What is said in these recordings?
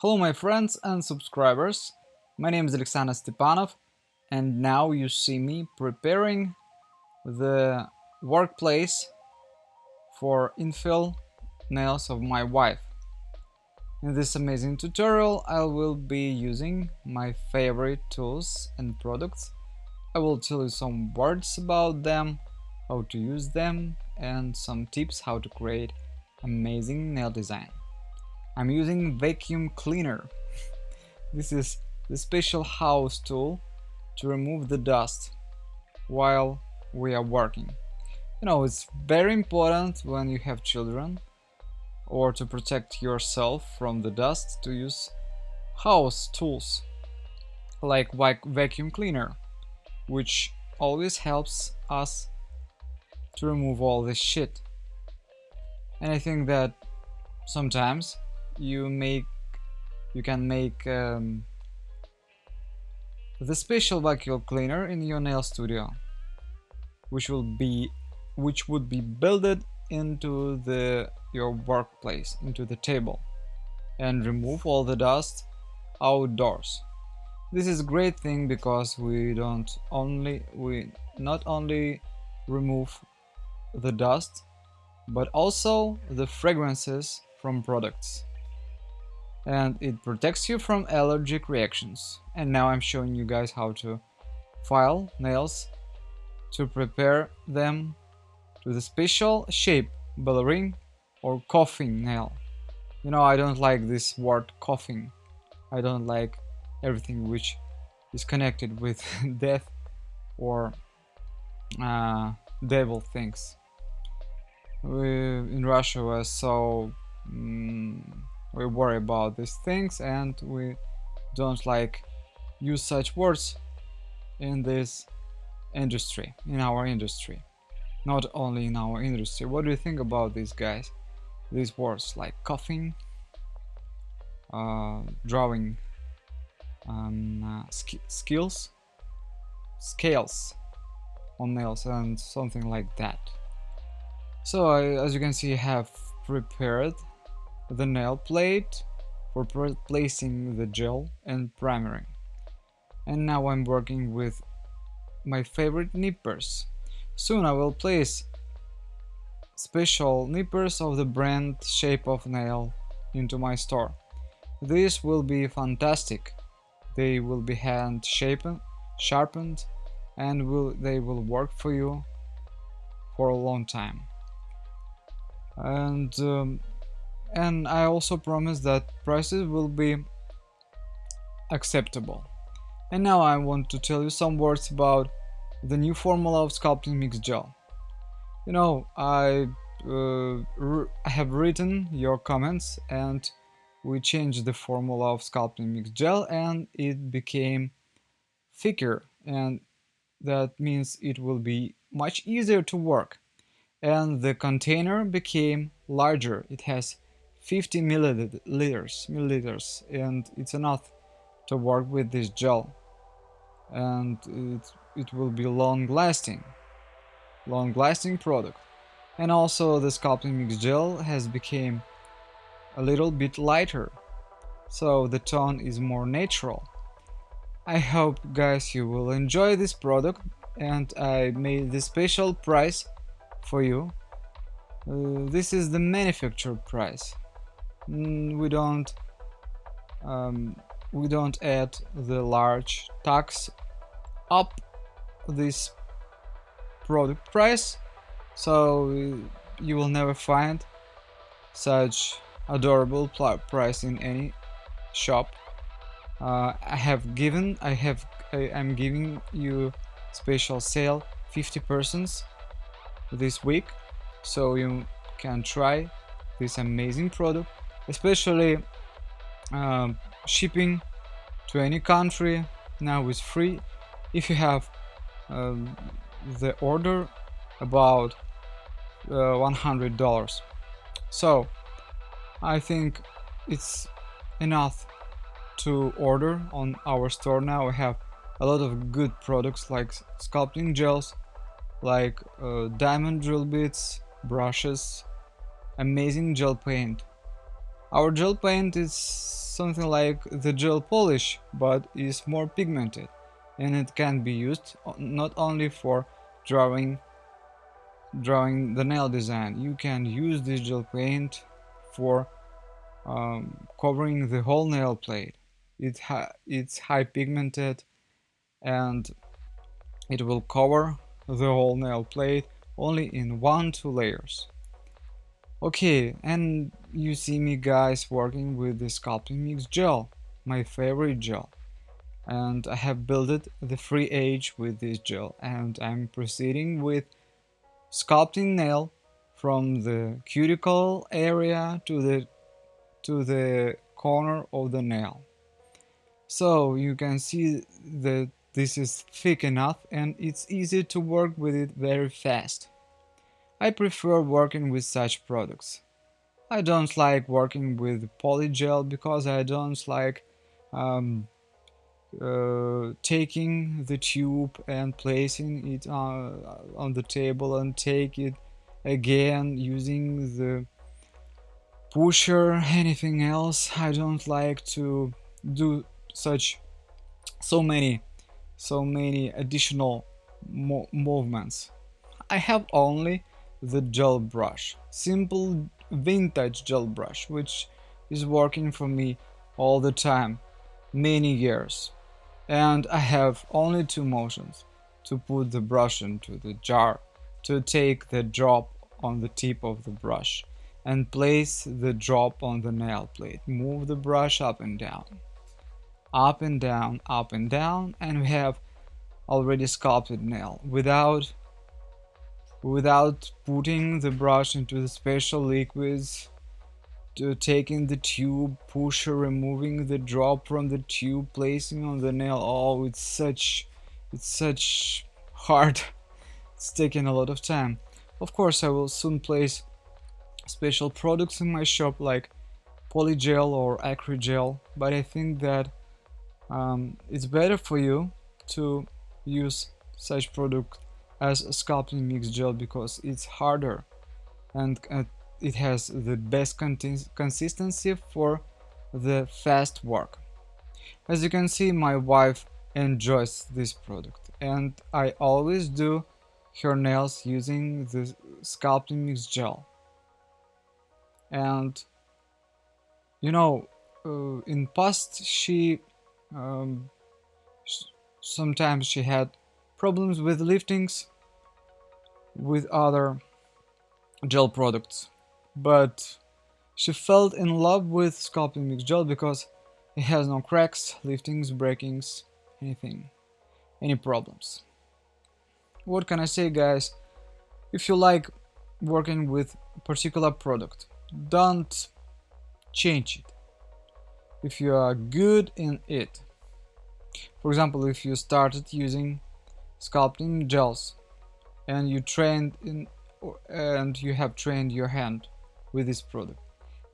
Hello my friends and subscribers, my name is Alexander Stepanov and now you see me preparing the workplace for infill nails of my wife. In this amazing tutorial I will be using my favorite tools and products. I will tell you some words about them, how to use them and some tips how to create amazing nail design. I'm using vacuum cleaner. This is the special house tool to remove the dust while we are working. You know, it's very important when you have children or to protect yourself from the dust to use house tools like vacuum cleaner, which always helps us to remove all this shit. And I think that sometimes you can make the special vacuum cleaner in your nail studio, which would be built into your workplace, into the table, and remove all the dust outdoors. This is a great thing because we not only remove the dust but also the fragrances from products, and it protects you from allergic reactions. And now I'm showing you guys how to file nails to prepare them to the special shape, ballerine or coffin nail. You know, I don't like this word coffin. I don't like everything which is connected with death or devil things. We in Russia were so we worry about these things and we don't like use such words in this industry, in our industry. Not only in our industry. What do you think about these guys? These words like coughing, drawing scales on nails and something like that. So as you can see, I have prepared the nail plate for placing the gel and primering. And now I'm working with my favorite nippers. Soon I will place special nippers of the brand Shape of Nail into my store. This will be fantastic. They will be hand sharpened, and they will work for you for a long time. And I also promise that prices will be acceptable. And now I want to tell you some words about the new formula of sculpting mix gel. You know, I have written your comments and we changed the formula of sculpting mix gel and it became thicker, and that means it will be much easier to work. And the container became larger. It has 50 milliliters, and it's enough to work with this gel, and it will be long-lasting product. And also the sculpting mix gel has become a little bit lighter, so the tone is more natural. I hope guys you will enjoy this product, and I made the special price for you. This is the manufacturer price. We don't add the large tax up this product price, so you will never find such adorable price in any shop. I'm giving you special sale 50% this week, so you can try this amazing product, especially shipping to any country now is free if you have the order about $100. So I think it's enough to order on our store. Now we have a lot of good products like sculpting gels, like diamond drill bits, brushes, amazing gel paint. Our gel paint is something like the gel polish, but is more pigmented, and it can be used not only for drawing the nail design. You can use this gel paint for covering the whole nail plate. It's high pigmented, and it will cover the whole nail plate only in 1-2 layers. Okay, and you see me guys working with the Sculpting Mix gel, my favorite gel. And I have built the free edge with this gel, and I'm proceeding with sculpting nail from the cuticle area to the corner of the nail. So you can see that this is thick enough and it's easy to work with it very fast. I prefer working with such products. I don't like working with polygel because I don't like taking the tube and placing it on the table and take it again using the pusher, anything else. I don't like to do so many additional movements. I have only the gel brush, simple vintage gel brush, which is working for me all the time, many years. And I have only 2 motions: to put the brush into the jar, to take the drop on the tip of the brush and place the drop on the nail plate. Move the brush up and down, up and down, up and down, and we have already sculpted nail without putting the brush into the special liquids, to taking the tube, pusher, removing the drop from the tube, placing on the nail. Oh, it's such hard. It's taking a lot of time. Of course, I will soon place special products in my shop like polygel or acrygel, but I think that it's better for you to use such product as a sculpting mix gel because it's harder and it has the best consistency for the fast work. As you can see, my wife enjoys this product, and I always do her nails using the sculpting mix gel. And you know, in past sometimes she had problems with liftings with other gel products, but she fell in love with sculpting mix gel because it has no cracks, liftings, breakings, any problems. What can I say, guys? If you like working with a particular product, don't change it if you are good in it. For example, if you started using sculpting gels and you have trained your hand with this product,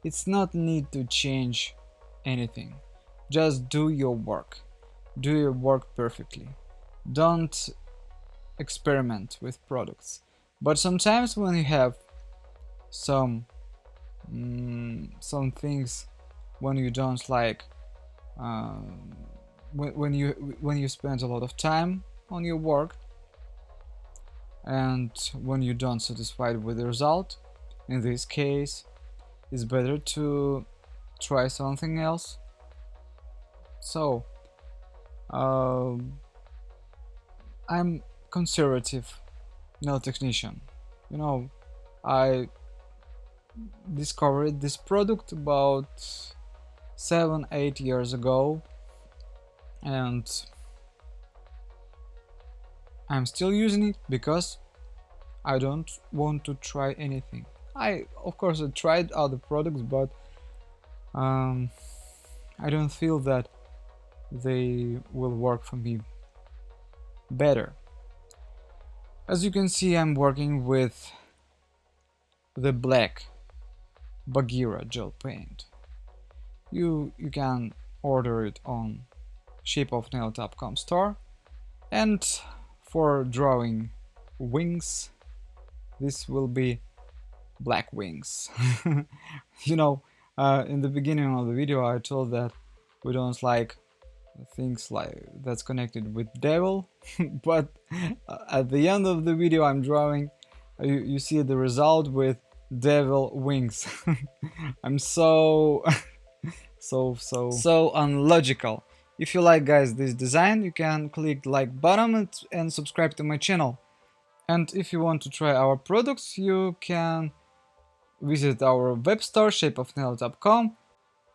it's not need to change anything. Just do your work. Do your work perfectly. Don't experiment with products. But sometimes when you have some things when you don't like, when you spend a lot of time on your work and when you don't satisfied with the result, in this case it's better to try something else. So I'm conservative nail technician. You know, I discovered this product about 7-8 years ago, and I'm still using it because I don't want to try anything. Of course I tried other products, but I don't feel that they will work for me better. As you can see, I'm working with the black Bagheera gel paint. You can order it on shapeofnail.com store, and for drawing wings, this will be black wings. You know, In the beginning of the video I told that we don't like things like that's connected with devil, but at the end of the video I'm drawing, you see the result with devil wings. I'm so so unlogical. If you like, guys, this design, you can click like button and subscribe to my channel. And if you want to try our products, you can visit our web store shapeofnail.com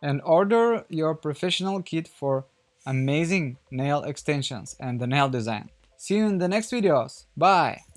and order your professional kit for amazing nail extensions and the nail design. See you in the next videos. Bye!